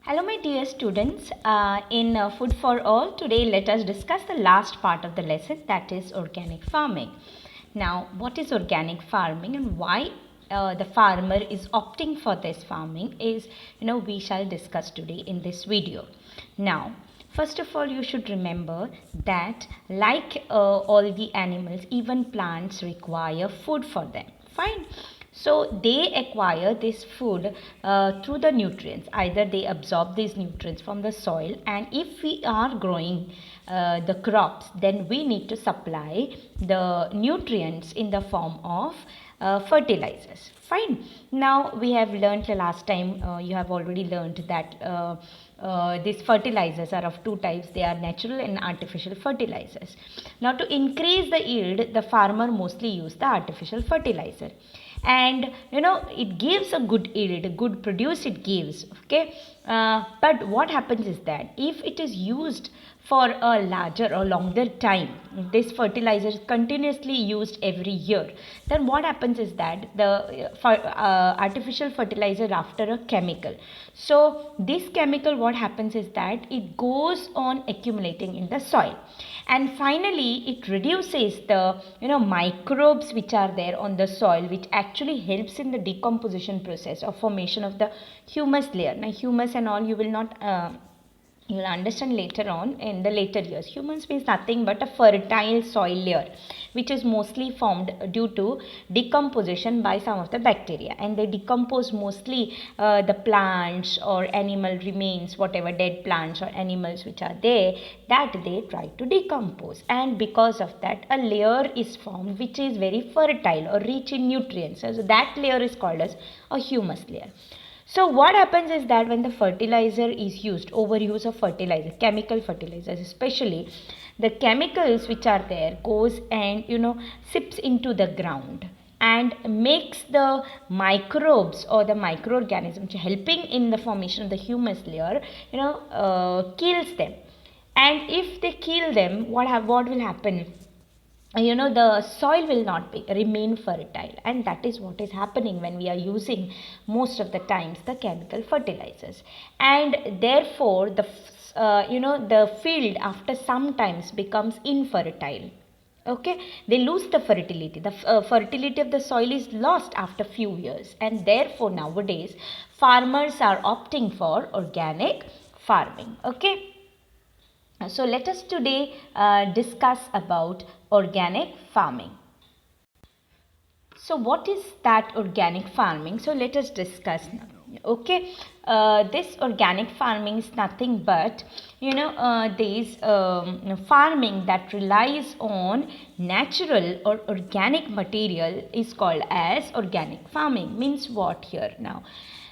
Hello, my dear students. In Food for All, today let us discuss the last part of the lesson, that is organic farming. Now, what is organic farming and why the farmer is opting for this farming is, we shall discuss today in this video. Now, first of all, you should remember that like all the animals, even plants require food for them. Fine. So they acquire this food through the nutrients. Either they absorb these nutrients from the soil, and if we are growing the crops, then we need to supply the nutrients in the form of fertilizers. Fine. Now we have learned the last time, you have already learned that these fertilizers are of two types. They are natural and artificial fertilizers. Now to increase the yield, the farmer mostly use the artificial fertilizer, and it gives a good yield, a good produce it gives. Okay, but what happens is that if it is used for a larger or longer time, this fertilizer is continuously used every year, then what happens is that the artificial fertilizer after a chemical, so this chemical, what happens is that it goes on accumulating in the soil, and finally it reduces the microbes which are there on the soil, which actually helps in the decomposition process or formation of the humus layer. Now humus and all you will not you will understand later on in the later years. Humus means nothing but a fertile soil layer which is mostly formed due to decomposition by some of the bacteria, and they decompose mostly the plants or animal remains, whatever dead plants or animals which are there, that they try to decompose, and because of that a layer is formed which is very fertile or rich in nutrients. So that layer is called as a humus layer. So what happens is that when the fertilizer is used, overuse of fertilizer, chemical fertilizers especially, the chemicals which are there goes and sips into the ground and makes the microbes or the microorganisms helping in the formation of the humus layer, kills them. And if they kill them, what will happen? The soil will not remain fertile, and that is what is happening when we are using most of the times the chemical fertilizers, and therefore the field after some times becomes infertile. Okay, they lose the fertility. The fertility of the soil is lost after few years, and therefore nowadays farmers are opting for organic farming. Okay, so let us today discuss about organic farming. So what is that organic farming? So let us discuss now. Okay, this organic farming is nothing but this farming that relies on natural or organic material is called as organic farming. Means what here now?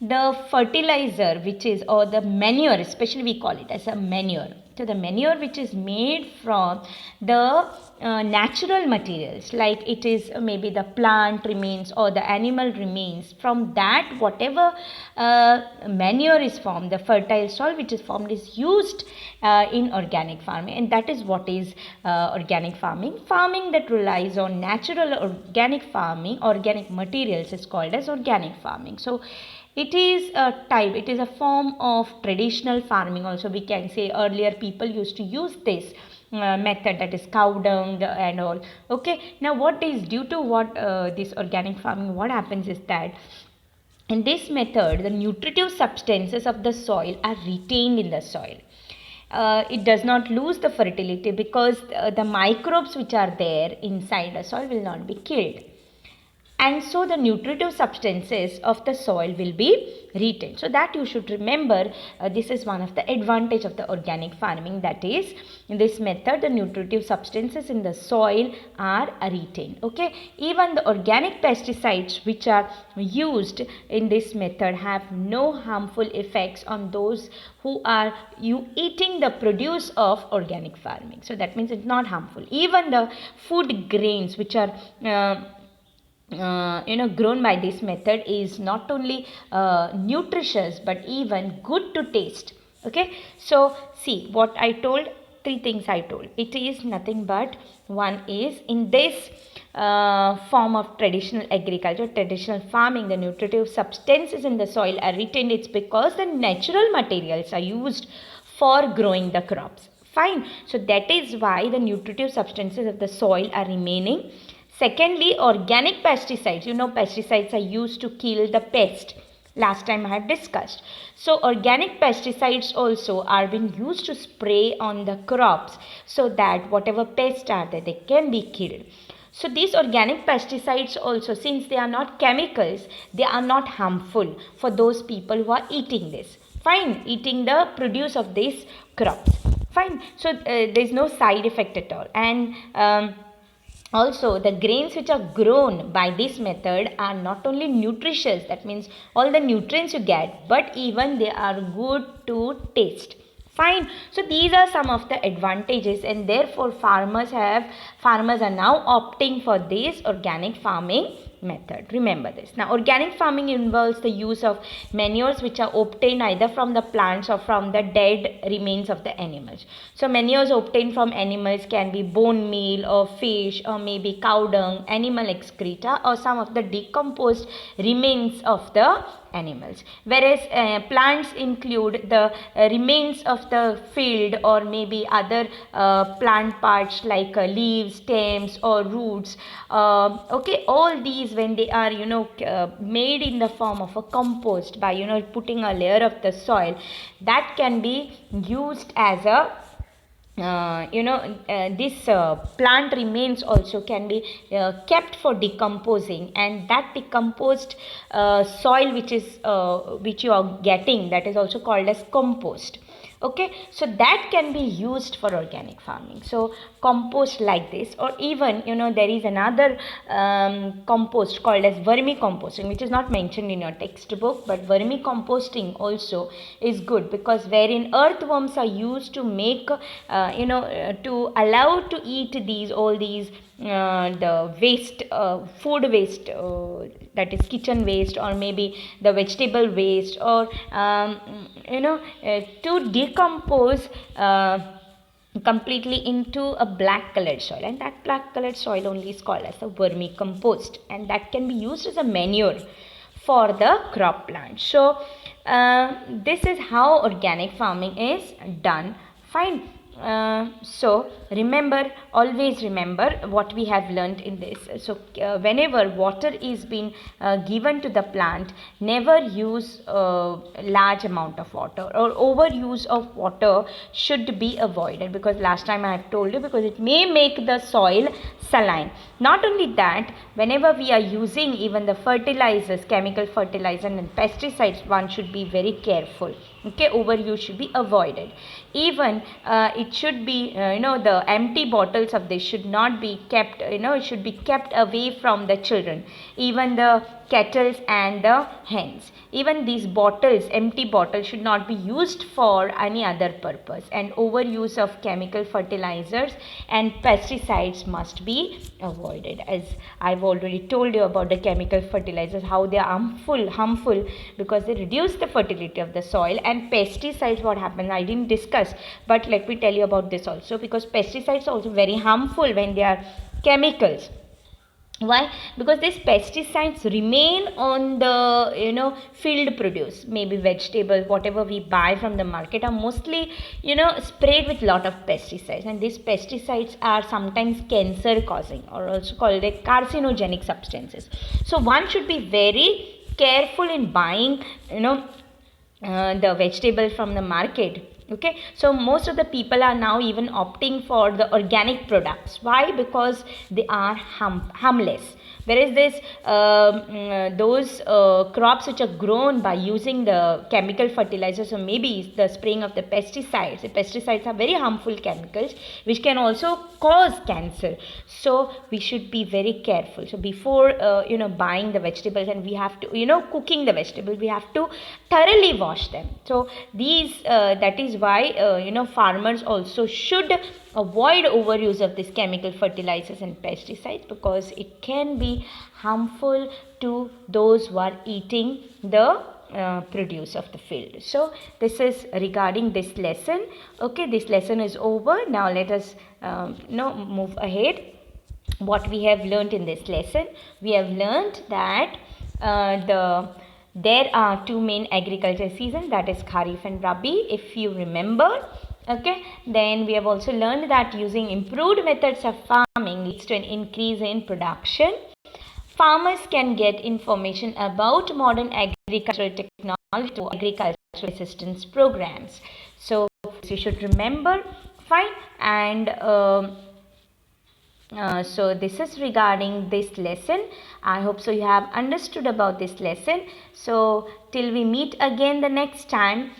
The fertilizer which is, or the manure, especially we call it as a manure. So the manure which is made from the natural materials, like it is maybe the plant remains or the animal remains, from that whatever manure is formed, the fertile soil which is formed is used in organic farming, and that is what is organic farming. Farming that relies on natural organic farming, organic materials, is called as organic farming. So it is a type, it is a form of traditional farming also, we can say. Earlier people used to use this method, that is cow dung and all. Okay, now what is due to what this organic farming, what happens is that in this method the nutritive substances of the soil are retained in the soil. It does not lose the fertility because the microbes which are there inside the soil will not be killed, and so the nutritive substances of the soil will be retained. So that you should remember, this is one of the advantage of the organic farming, that is in this method the nutritive substances in the soil are retained. Okay, even the organic pesticides which are used in this method have no harmful effects on those who are eating the produce of organic farming. So that means it's not harmful. Even the food grains which are grown by this method is not only nutritious but even good to taste. Okay, so see what I told, three things I told. It is nothing but, one is in this form of traditional agriculture, traditional farming, the nutritive substances in the soil are retained. It's because the natural materials are used for growing the crops. Fine. So that is why the nutritive substances of the soil are remaining. Secondly, organic pesticides. Pesticides are used to kill the pest. Last time I had discussed. So organic pesticides also are being used to spray on the crops so that whatever pests are there, they can be killed. So these organic pesticides also, since they are not chemicals, they are not harmful for those people who are eating this. Fine, eating the produce of these crops. Fine. So there is no side effect at all. And also, the grains which are grown by this method are not only nutritious, that means all the nutrients you get, but even they are good to taste. Fine. So these are some of the advantages, and therefore farmers are now opting for this organic farming method. Remember this. Now, organic farming involves the use of manures which are obtained either from the plants or from the dead remains of the animals. So manures obtained from animals can be bone meal or fish or maybe cow dung, animal excreta, or some of the decomposed remains of the animals. Whereas plants include the remains of the field or maybe other plant parts like leaves, stems or roots. Okay, all these, when they are made in the form of a compost by putting a layer of the soil, that can be used as a this plant remains also can be kept for decomposing, and that decomposed soil which you are getting, that is also called as compost. Okay, so that can be used for organic farming. So compost like this, or even there is another compost called as vermicomposting, which is not mentioned in your textbook, but vermicomposting also is good, because wherein earthworms are used to make to allow to eat all these the waste, food waste, that is kitchen waste, or maybe the vegetable waste, or to decompose completely into a black colored soil, and that black colored soil only is called as a vermicompost, and that can be used as a manure for the crop plant. So this is how organic farming is done. Fine. So always remember what we have learned in this. So whenever water is being given to the plant, never use large amount of water, or overuse of water should be avoided, because last time I have told you, because it may make the soil saline. Not only that, whenever we are using even the fertilizers, chemical fertilizer and pesticides, one should be very careful. Okay, overuse should be avoided. Even it should be the empty bottles of this should not be kept, it should be kept away from the children, even the kettles and the hens. Even these bottles, empty bottles, should not be used for any other purpose, and overuse of chemical fertilizers and pesticides must be avoided. As I've already told you about the chemical fertilizers, how they are harmful because they reduce the fertility of the soil. And pesticides, what happens, I didn't discuss, but let me tell you about this also, because pesticides are also very harmful when they are chemicals. Why? Because these pesticides remain on the field produce, maybe vegetable, whatever we buy from the market are mostly sprayed with lot of pesticides, and these pesticides are sometimes cancer causing, or also called carcinogenic substances. So one should be very careful in buying the vegetable from the market. Okay, so most of the people are now even opting for the organic products. Why? Because they are harmless. Whereas those crops which are grown by using the chemical fertilizers, or maybe the spraying of the pesticides are very harmful chemicals which can also cause cancer. So we should be very careful. So before buying the vegetables, and we have to cooking the vegetables, we have to thoroughly wash them. So these that is why farmers also should avoid overuse of this chemical fertilizers and pesticides, because it can be harmful to those who are eating the produce of the field. So this is regarding this lesson. Okay, this lesson is over. Now let us move ahead. What we have learnt in this lesson, we have learnt that there are two main agriculture seasons, that is Kharif and Rabi, if you remember. Okay, then we have also learned that using improved methods of farming leads to an increase in production. Farmers can get information about modern agricultural technology to agricultural assistance programs. So you should remember. Fine. And so this is regarding this lesson. I hope so you have understood about this lesson. So till we meet again the next time,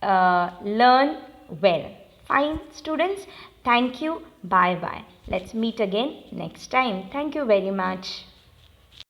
learn well. Fine, students. Thank you. Bye bye. Let's meet again next time. Thank you very much.